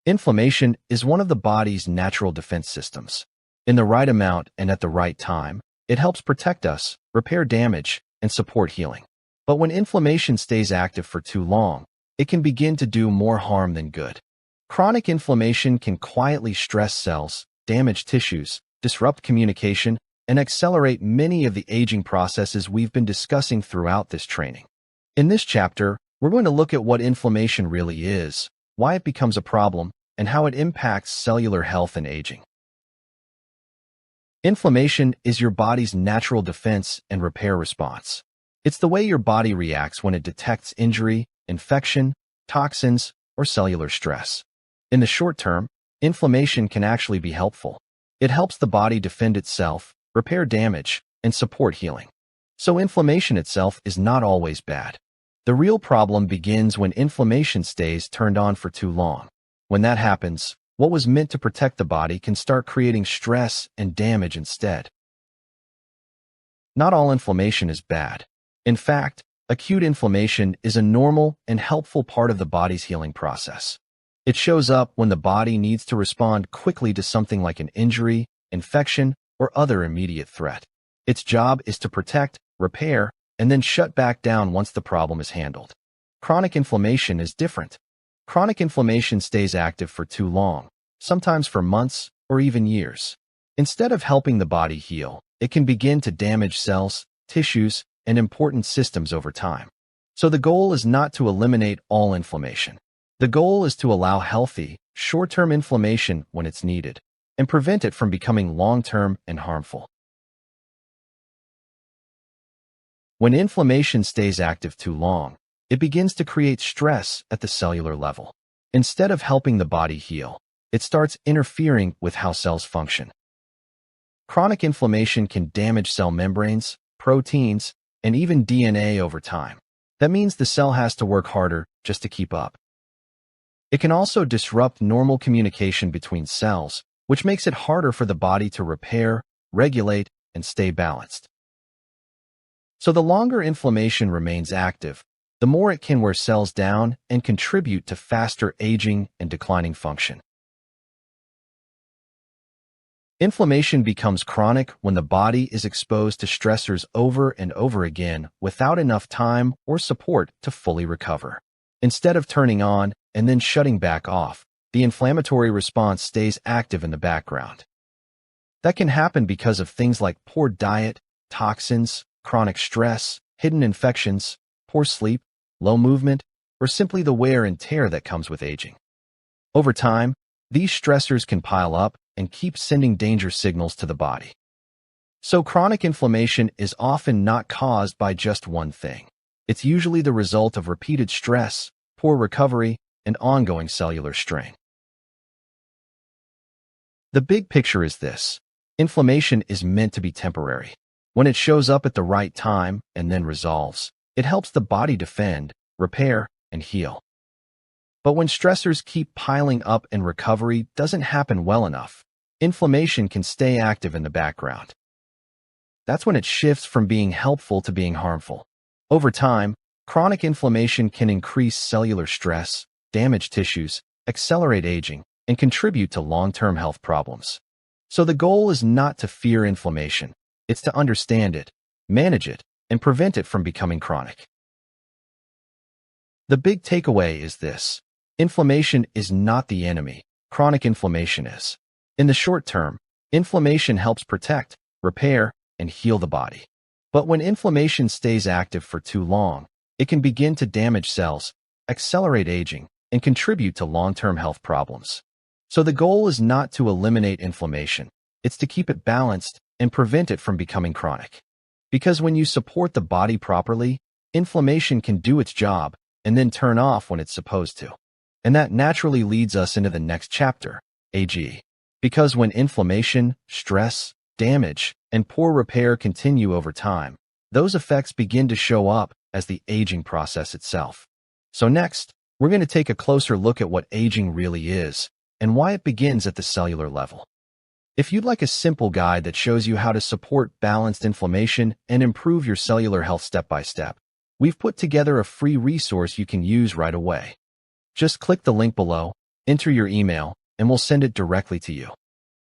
Inflammation is one of the body's natural defense systems. In the right amount and at the right time, it helps protect us, repair damage, and support healing. But when inflammation stays active for too long, it can begin to do more harm than good. Chronic inflammation can quietly stress cells, damage tissues, disrupt communication, and accelerate many of the aging processes we've been discussing throughout this training. In this chapter, we're going to look at what inflammation really is, why it becomes a problem, and how it impacts cellular health and aging. Inflammation is your body's natural defense and repair response. It's the way your body reacts when it detects injury, infection, toxins, or cellular stress. In the short term, inflammation can actually be helpful. It helps the body defend itself, repair damage, and support healing. So inflammation itself is not always bad. The real problem begins when inflammation stays turned on for too long. When that happens, what was meant to protect the body can start creating stress and damage instead. Not all inflammation is bad. In fact, acute inflammation is a normal and helpful part of the body's healing process. It shows up when the body needs to respond quickly to something like an injury, infection, or other immediate threat. Its job is to protect, repair, and then shut back down once the problem is handled. Chronic inflammation is different. Chronic inflammation stays active for too long, sometimes for months or even years. Instead of helping the body heal, it can begin to damage cells, tissues, and important systems over time. So the goal is not to eliminate all inflammation. The goal is to allow healthy, short-term inflammation when it's needed, and prevent it from becoming long-term and harmful. When inflammation stays active too long, it begins to create stress at the cellular level. Instead of helping the body heal, it starts interfering with how cells function. Chronic inflammation can damage cell membranes, proteins, and even DNA over time. That means the cell has to work harder just to keep up. It can also disrupt normal communication between cells, which makes it harder for the body to repair, regulate, and stay balanced. So the longer inflammation remains active, the more it can wear cells down and contribute to faster aging and declining function. Inflammation becomes chronic when the body is exposed to stressors over and over again without enough time or support to fully recover. Instead of turning on and then shutting back off, the inflammatory response stays active in the background. That can happen because of things like poor diet, toxins, chronic stress, hidden infections, poor sleep, low movement, or simply the wear and tear that comes with aging. Over time, these stressors can pile up and keep sending danger signals to the body. So chronic inflammation is often not caused by just one thing. It's usually the result of repeated stress, poor recovery, and ongoing cellular strain. The big picture is this: inflammation is meant to be temporary. When it shows up at the right time and then resolves, it helps the body defend, repair, and heal. But when stressors keep piling up and recovery doesn't happen well enough, inflammation can stay active in the background. That's when it shifts from being helpful to being harmful. Over time, chronic inflammation can increase cellular stress, damage tissues, accelerate aging, and contribute to long-term health problems. So the goal is not to fear inflammation. It's to understand it, manage it, and prevent it from becoming chronic. The big takeaway is this: inflammation is not the enemy, chronic inflammation is. In the short term, inflammation helps protect, repair, and heal the body. But when inflammation stays active for too long, it can begin to damage cells, accelerate aging, and contribute to long-term health problems. So the goal is not to eliminate inflammation, it's to keep it balanced and prevent it from becoming chronic. Because when you support the body properly, inflammation can do its job and then turn off when it's supposed to. And that naturally leads us into the next chapter, AG. Because when inflammation, stress, damage, and poor repair continue over time, those effects begin to show up as the aging process itself. So next, we're going to take a closer look at what aging really is and why it begins at the cellular level. If you'd like a simple guide that shows you how to support balanced inflammation and improve your cellular health step by step, we've put together a free resource you can use right away. Just click the link below, Enter your email, and we'll send it directly to you.